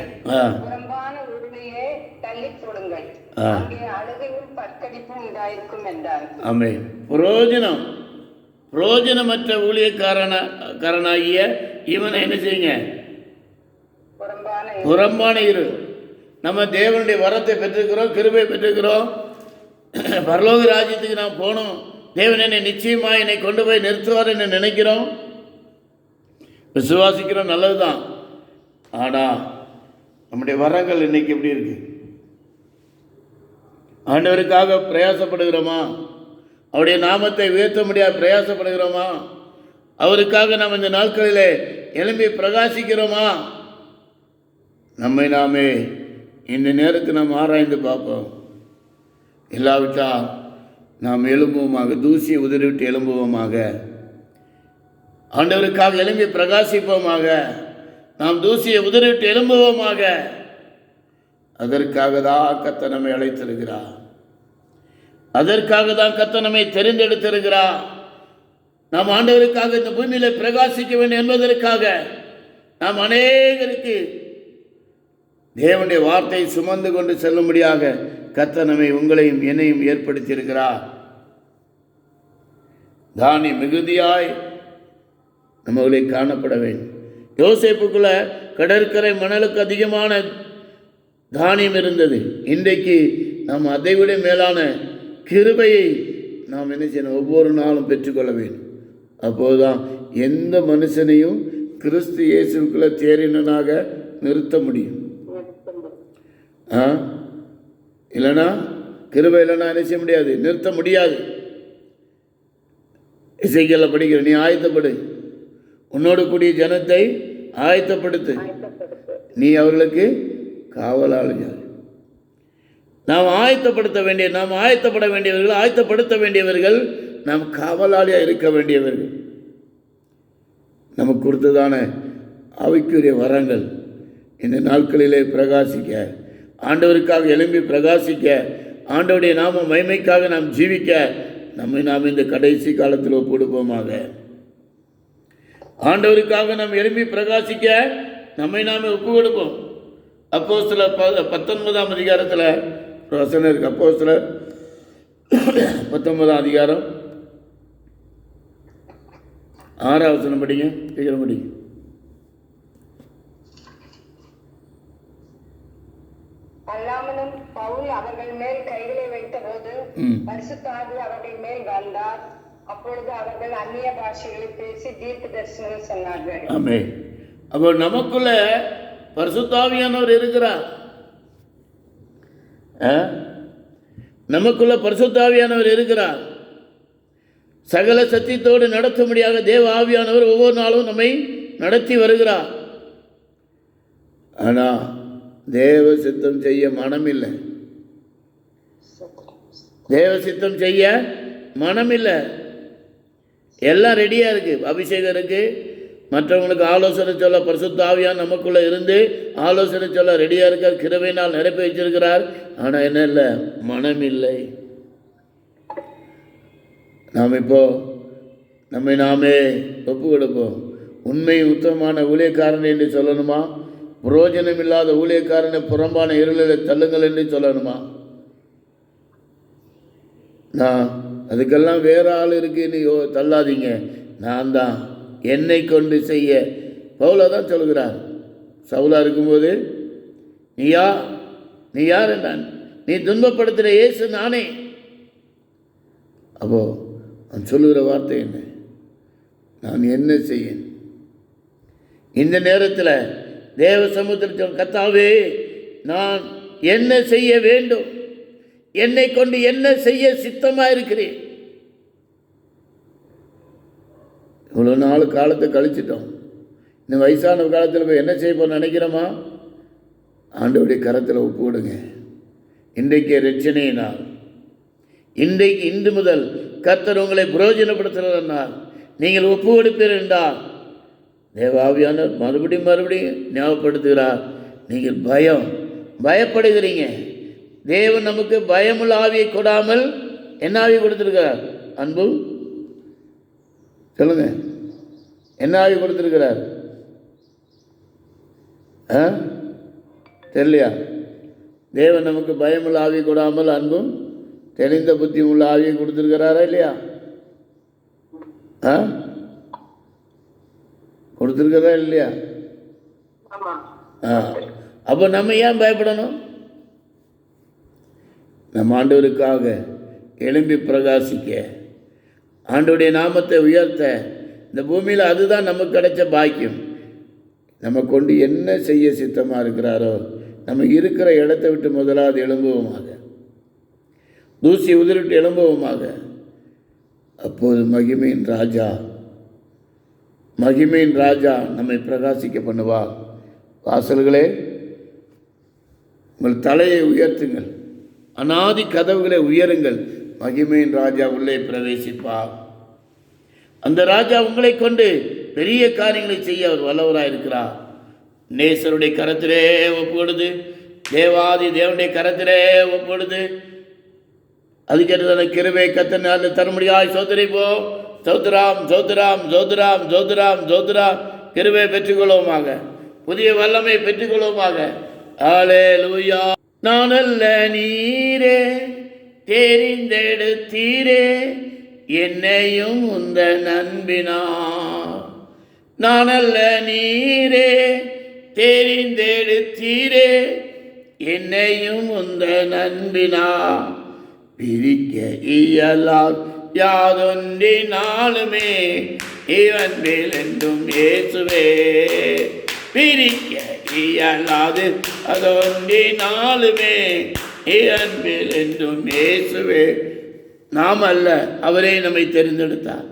Speaker 2: புறம்பான உரிமையை தள்ளி போடுங்கள், அங்கே அழுகையும் பற்கடிப்பும் உண்டாயிருக்கும் என்றார்.
Speaker 1: ஆமென். பிரயோஜனமற்ற ஊழியக்காரனாகிய இவனை என்ன செய்யுங்க? புறம்பான இரு. நம்ம தேவனுடைய வரத்தை பெற்றிருக்கிறோம், கிருபை பெற்றிருக்கிறோம். பரலோக ராஜ்யத்துக்கு நாம் போகணும். தேவன் என்னை நிச்சயமாக என்னை கொண்டு போய் நிறுத்துவார் என்று நினைக்கிறோம், விசுவாசிக்கிறோம், நல்லது தான். ஆனால் நம்முடைய வரங்கள் இன்னைக்கு எப்படி இருக்கு? ஆண்டவருக்காக பிரயாசப்படுகிறோமா? அவருடைய நாமத்தை உயர்த்த முடியாது பிரயாசப்படுகிறோமா? அவருக்காக நாம் இந்த நாட்களிலே எழும்பி பிரகாசிக்கிறோமா? நம்மை நாமே இந்த நேரத்தில் நாம் ஆராய்ந்து பார்ப்போம். இல்லாவிட்டால் நாம் எழும்புவோமாக, தூசியை உதறிவிட்டு எழும்புவோமாக, ஆண்டவருக்காக எழும்பி பிரகாசிப்போமாக. நாம் தூசியை உதறிவிட்டு எழும்புவோமாக. அதற்காக தான் கர்த்தர் நம்மை அழைத்திருக்கிறார். அதற்காக தான் கர்த்தர் நம்மை தெரிந்தெடுத்திருக்கிறார். நாம் ஆண்டவருக்காக இந்த பூமியில பிரகாசிக்க வேண்டும் என்பதற்காக நாம் அநேகருக்கு தேவனுடைய வார்த்தையை சுமந்து கொண்டு செல்லும்படியாக கர்த்தர் நம்மை, உங்களையும் என்னையும் ஏற்படுத்தியிருக்கிறார். தானி மிகுதியாய் நம்மளை காணப்பட வேண்டும். யோசேப்புக்குள்ள கடற்கரை மணலுக்கு அதிகமான தானியம் இருந்தது. இன்றைக்கு நாம் அதைவிட மேலான கிருபையை நாம் என்ன செய்யணும்? ஒவ்வொரு நாளும் பெற்றுக்கொள்ள வேண்டும். அப்போதுதான் எந்த மனுஷனையும் கிறிஸ்து இயேசுக்குள்ள தேறினனாக நிறுத்த முடியும். இல்லைனா கிருபை இல்லைன்னா என்ன செய்ய முடியாது? நிறுத்த முடியாது. இசைக்கல்ல படிக்கிற, நீ ஆயத்தப்படு, உன்னோடு கூடிய ஜனத்தை ஆயத்தப்படுத்து, நீ அவர்களுக்கு காவலாளியார். நாம் ஆயத்தப்பட வேண்டியவர்கள், ஆயத்தப்படுத்த வேண்டியவர்கள், நாம் காவலாளியாக இருக்க வேண்டியவர்கள். நமக்கு கொடுத்ததான ஆவிக்குரிய வரங்கள் இந்த நாட்களிலே பிரகாசிக்க, ஆண்டவருக்காக எழும்பி பிரகாசிக்க, ஆண்டவருடைய நாம மகிமைக்காக நாம் ஜீவிக்க நாம் இந்த கடைசி காலத்தில் ஒப்புடுப்போமாக. ஆண்டவருக்காக நாம் எழும்பி பிரகாசிக்க நம்மை நாமே ஒப்பு கொடுப்போம். அப்போஸ்தலர் 19ஆம் அதிகாரத்தில் ஒரு வசனம் இருக்கு. அப்போஸ்தலர் 19ஆம் அதிகாரம் 6ஆம் வசனம் படிங்க, சீக்கிரம் படிங்க.
Speaker 2: அல்லாமலும் பவுல் அவர்கள் மேல் கைகளை வைத்த போது பரிசுத்த ஆவி அவர்கள் மேல் வந்தார். அப்பொழுது அவர்கள் அந்நிய பாஷைகளை பேசி தீர்க்க தரிசனம் சொன்னார்கள்.
Speaker 1: ஆமென். அப்போ நமக்குள்ள பரிசுத்த ஆவியானவர் இருக்கிறார். நமக்குள்ள பரிசுத்த ஆவியானவர் இருக்கிறார். சகல சத்தியத்தோடு நடத்தும்படியாக தேவ ஆவியானவர் ஒவ்வொரு நாளும் நம்மை நடத்தி வருகிறார். ஆனால் தேவ சித்தம் செய்ய மனமில்லை. தேவ சித்தம் செய்ய மனமில்லை. எல்லாம் ரெடியாக இருக்குது. அபிஷேகம் இருக்குது, மற்றவங்களுக்கு ஆலோசனை சொல்ல பரிசுத்த ஆவியான் நமக்குள்ளே இருந்து ஆலோசனை சொல்ல ரெடியாக இருக்கார். கிருபையினால் நிரப்பி வச்சிருக்கிறார். ஆனால் என்ன இல்லை? மனமில்லை. நாம் இப்போ நம்மை நாமே ஒப்பு கொடுப்போம். உண்மை உத்தமமான ஊழியக்காரன் என்று சொல்லணுமா? புரோஜனம் இல்லாத ஊழியக்காரனை புறம்பான இருளில் தள்ளுங்கள் என்று சொல்லணுமா? நான் அதுக்கெல்லாம் வேற ஆள் இருக்குன்னு தள்ளாதீங்க. நான் தான் என்னை கொண்டு செய்ய. பவுலா தான் சொல்கிறார். சவுலா இருக்கும்போது நீ யார் என்றான். நீ துன்பப்படுத்துகிற இயேசு நானே. அப்போ நான் சொல்லுகிற வார்த்தை என்ன? நான் என்ன செய்ய? இந்த நேரத்தில் தேவ சமூகத்தில் கர்த்தாவே, நான் என்ன செய்ய வேண்டும்? என்னை கொண்டு என்ன செய்ய சித்தமாக இருக்கிறேன்? இவ்வளோ நாள் காலத்தை கழிச்சிட்டோம். இந்த வயசான காலத்தில் போய் என்ன செய்ய போன்னு நினைக்கிறோமா? ஆண்டவருடைய கரத்தில் ஒப்பு கொடுங்க. இன்றைக்கு ரட்சணையை நாள். இன்று முதல் கர்த்தர் உங்களை பிரயோஜனப்படுத்துகிறார். நீங்கள் ஒப்பு கொடுப்பீர் என்றால் தேவாவியானவர் மறுபடியும் ஞாபகப்படுத்துகிறார். நீங்கள் பயப்படுகிறீங்க. தேவன் நமக்கு பயமுள்ள ஆவியை கொடாமல் என்ன ஆவி கொடுத்திருக்கிறார்? அன்பு. சொல்லுங்க, என்ன ஆவி கொடுத்திருக்கிறார்? தெரியலையா? தேவன் நமக்கு பயமுள்ள ஆவி கொடாமல் அன்பும் தெளிந்த புத்தி உள்ள ஆவியை கொடுத்திருக்கிறாரா இல்லையா? கொடுத்துருக்கதா இல்லையா? அப்போ நம்ம ஏன் பயப்படணும்? நம்ம ஆண்டவருக்காக எழும்பி பிரகாசிக்க, ஆண்டவருடைய நாமத்தை உயர்த்த இந்த பூமியில் அதுதான் நமக்கு கிடைச்ச பாக்கியம். நம்ம கொண்டு என்ன செய்ய சித்தமாக இருக்கிறாரோ நம்ம இருக்கிற இடத்தை விட்டு முதலாவது எழும்புவோமாக, தூசி உதிரிட்டு எழும்புவோமாக. அப்போது மகிமையின் ராஜா நம்மை பிரகாசிக்க பண்ணுவார். வாசல்களே உங்கள் தலையை உயர்த்துங்கள், அநாதி கதவுகளை உயருங்கள், மகிமையின் ராஜா உள்ளே பிரவேசிப்பார். அந்த ராஜா உங்களை கொண்டு பெரிய காரியங்களை செய்ய அவர் வல்லவராக இருக்கிறார். நேசருடைய கரத்திலே ஒப்புடுது, தேவாதி தேவனுடைய கரத்திலே ஒப்புடுது. அதுக்கேற்ற கிருபை கத்தனை அந்த தருமடியாய் சோதரிப்போம். சோத்ராம் சோத்ராம் சோத்ராம் சோத்ராம் சோத்ராம். கிருபை பெற்றுக்கொள்வோமாக, புதிய வல்லமை பெற்றுக்கொள்வோமாக. அல்லேலூயா. நான் அல்ல நீரே தெரிந்தெடுத்தீரே என்னையும் உந்த நண்பினா. நான் அல்ல நீரே தெரிந்தெடுத்தீரே என்னையும் உந்த நண்பினா. பிரிக்க இயலால் யாதொன்றினாலுமே இவன் மேல் என்றும் இயேசுவே. பிரிக்க இயலாது அதொன்றினாலுமே இவன் மேல் என்றும் இயேசுவே. நாம் அல்ல, அவரே நம்மை தெரிந்தெடுத்தார்,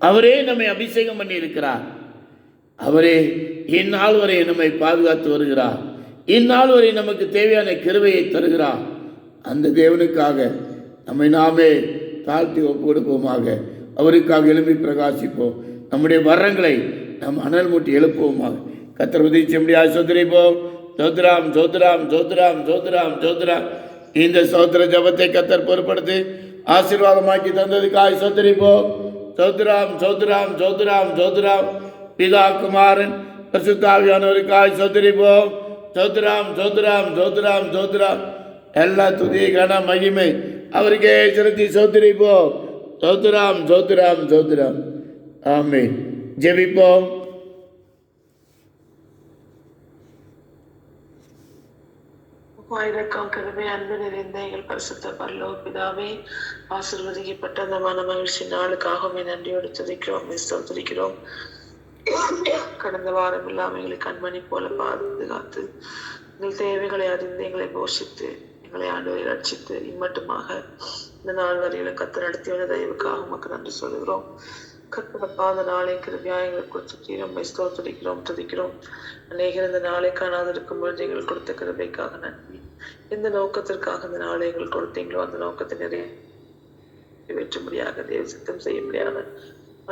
Speaker 1: அவரே நம்மை அபிஷேகம் பண்ணி இருக்கிறார், அவரே இந்நாள் வரை நம்மை பாதுகாத்து வருகிறார், இந்நாள் வரை நமக்கு தேவையான கிருபையை தருகிறார். அந்த தேவனுக்காக நம்மை நாமே தாழ்த்தி ஒப்பு கொடுப்போமாக. அவருக்காக எழுப்பி பிரகாசிப்போம். நம்முடைய வரங்களை நாம் அனல் மூட்டி எழுப்புவோமாக. கர்த்தர் உதவி செய்ய முடியாது. சோதரிப்போம். சோத்ராம் சோத்ராம் சோத்ராம் சோத்ராம் சோத்ராம். இந்த சோத்திர ஜபத்தை கர்த்தர் பொறுப்படுத்தி ஆசீர்வாதமாக்கி தந்ததுக்காய் சோதரிப்போம். சோத்ராம் சோத்ராம் சோத்ராம் சோத்ராம். பிதா குமாரன் பரிசுத்த ஆவியானவருக்காய் சோதரிப்போம். சோத்ராம் சோத்ராம் சோத்ராம் சோத்ராம். எல்லா துதி கன மகிமை அவருக்கே செலுத்தி சோதரிப்போம். சோத்ராம் சோத்ராம் சோத்ராம். ஆமென். ஜெபிப்போம்.
Speaker 3: கருமை அன்பு நிறைந்த எங்கள் பரிசுத்த பரலோக பிதாவே, ஆசீர்வதிக்கப்பட்ட அந்த மன மகிழ்ச்சி நாளுக்காகவே நன்றியோடு துதிக்கிறோம், ஸ்தோத்திரிக்கிறோம். கடந்த வாரம் இல்லாமல் எங்களை கண்மணி போல பாதுகாத்து எங்கள் தேவைகளை அறிந்து எங்களை போஷித்து எங்களை ஆண்டவரை ரட்சித்து இம்மட்டுமாக இந்த நாள் வரையில கத்த நடத்தி வந்த தயவுக்காக உமக்கு நன்றி சொல்லுகிறோம். கத்தப்பா அந்த நாளை கிருபியாக எங்களுக்கு கொடுத்துக்கிறோம், ஸ்தோத்திரிக்கிறோம், துதிக்கிறோம். அநேகர் இந்த நாளை காணாது இருக்கும் பொழுது எங்களுக்கு கொடுத்த கிருபைக்காக நன்றி. எந்த நோக்கத்திற்காக இந்த நாளை எங்களுக்கு கொடுத்தீங்களோ அந்த நோக்கத்தை நிறைவேற்றும்படியாக தேவ சித்தம் செய்யும்படியாக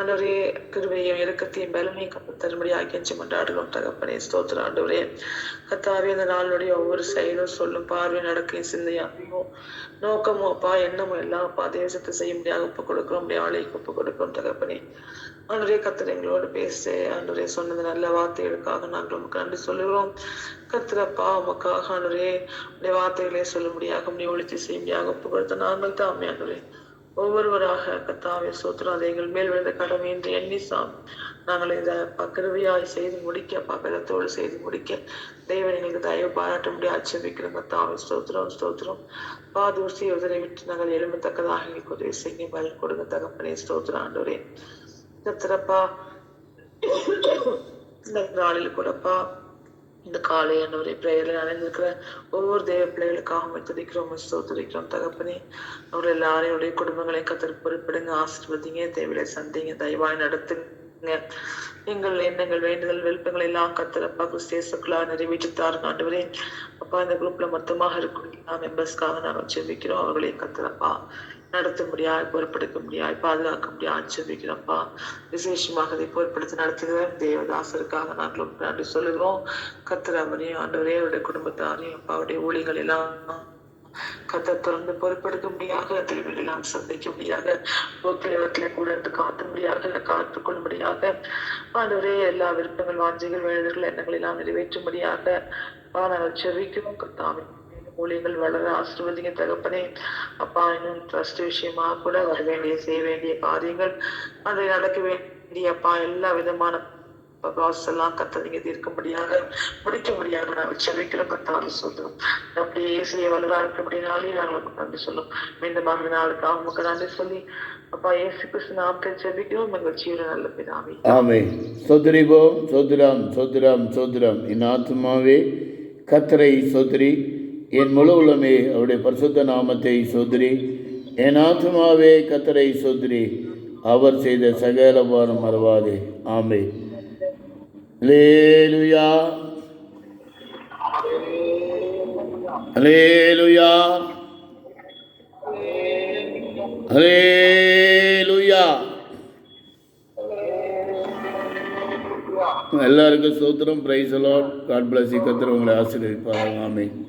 Speaker 3: ஆண்டவரே கிருபையும் இரக்கத்தையும் பலமையும் கற்று தரும்படியாக கெஞ்சி கொண்டாடுகிறோம் தகப்பனே. ஸ்தோத்திரம் ஆண்டவரே. கர்த்தாவே அந்த நாளுடைய ஒவ்வொரு செயலும் சொல்லும் பார்வை நடக்கையும் சிந்தையாமையோ நோக்கமோ அப்பா எண்ணமோ எல்லாம் அப்பா தேசத்தை செய்யும்படியாக ஒப்புக் கொடுக்கிறோம், ஆளைக்கு ஒப்புக் கொடுக்கிறோம் தகப்பனே. ஆண்டவரே கர்த்தர் எங்களோடு பேச ஆண்டவரே சொன்னது நல்ல வார்த்தைகளுக்காக நாங்கள் உமக்கு நன்றி சொல்லுகிறோம். கர்த்தரப்பா உமக்காக ஆண்டவரே உடைய வார்த்தைகளை சொல்லும்படியாக உடைய ஒழித்து செய்யும்படியாக ஒப்புக் கொடுத்த நாங்கள் தாமே ஆண்டவரே ஒவ்வொருவராக கர்த்தாவே சோத்திரம் அதை எங்கள் மேல் விழுந்த கடமை என்று எண்ணி நாங்கள் இதை கிருபையாய் செய்து முடிக்க பலத்தோடு செய்து முடிக்க தேவன் எங்களுக்கு தயவு பாராட்ட முடியாது ஆட்சேபிக்கிறோம். கர்த்தாவே ஸ்தோத்திரம் ஸ்தோத்திரம். பாதூசி உதவி விட்டு நாங்கள் எழும்பத்தக்கதாக எங்களுக்கு உதவி செய்ய பலன் கொடுங்க தகப்பனே. ஸ்தோத்திரம் ஆண்டவரே. கர்த்தரப்பா இந்த நாளில் கூடப்பா இந்த காலை ஆண்டவரே பிரேயரில் அணைந்திருக்கிற ஒவ்வொரு தேவ பிள்ளைகளுக்காக துதிக்கிறோம், ஸ்தோத்திரிக்கிறோம் தகப்பனே. அவர்கள் எல்லாரையும் குடும்பங்களையும் கத்தர் பொறுப்பிடுங்க, ஆசீர்வதிங்க, தேவையை சந்திங்க, தயவாய் நடத்துங்க. எங்கள் எண்ணங்கள் வேண்டுதல் விருப்பங்கள் எல்லாம் கத்தரப்பா கிறிஸ்தேசுக்குள்ளா நிறைவேற்றித்தாருங்க ஆண்டவரே. அப்பா இந்த குரூப்ல மொத்தமாக இருக்கும் மெம்பர்ஸ்க்காக நாங்கள் செபிக்கிறோம். அவர்களையும் கத்தரப்பா நடத்த முடியாது, பொறுப்பெடுக்க முடியாது, பாதுகாக்க முடியாது ஆட்சேபிக்கிறப்பா. விசேஷமாக அதை பொறுப்படுத்தி நடத்துகிற தேவதாசருக்காக நாங்கள் நன்றி சொல்லுகிறோம். கர்த்தர் அவரையும் ஆண்டவரே அவருடைய குடும்பத்தாரையும் அப்பா அவருடைய ஊழிகள் எல்லாம் கர்த்தர் தொடர்ந்து பொறுப்பெடுக்க முடியாக, திருவிழெல்லாம் சந்திக்க முடியாக, போக்கிலவற்றில கூட இருந்து காத்த முடியாக, காத்துக்கொள்ள முடியாக ஆண்டவரே எல்லா விருப்பங்கள் வாஞ்சைகள் வேண்டுதல்கள் எண்ணங்கள் எல்லாம் நிறைவேற்றும்படியாக நாங்கள் செபிக்கிறோம். கர்த்தாவே ஊழியர்கள் வளர ஆசீர்வதிங்க தகப்பனே. அப்பா இன்னும் ட்ரஸ்ட் விஷயமா கூட வர வேண்டிய செய்ய வேண்டிய காரியங்கள் அதை நடக்க வேண்டிய அப்பா எல்லா விதமான ப்ராசஸ் எல்லாம் கத்ததிங்க தீர்க்கும்படியாக முடிக்கும்படியாக நாங்கள் செபிக்கிறோம். கத்தாறு சொல்றோம் நம்முடைய இயேசுவை வளரா இருக்கும்படினாலே நாங்கள் நன்றி சொல்லும். மீண்டும் அந்த நாளுக்காக உங்களுக்கு நன்றி சொல்லி அப்பா இயேசு கிறிஸ்து நாமத்தை செபிக்கிறோம். எங்கள் ஜீவன நல்ல பிதாவே
Speaker 1: ஆமென். சோதரிவோம். சோதராம் சோதராம் சோதராம். என் ஆத்துமாவே கர்த்தரை சோதரி, என் முழு உள்ளமே அவருடைய பரிசுத்த நாமத்தை சோதரி. என் ஆத்துமாவே கர்த்தரை சோதரி, அவர் செய்த சகல பாரம் மறவாதே. ஆமென். அல்லேலூயா. ஹல்லேலூயா, ஹல்லேலூயா. எல்லாருக்கும் ஸ்தோத்திரம். Praise the Lord. God bless you. கர்த்தர் உங்களை ஆசீர்வதிப்பார். ஆமென்.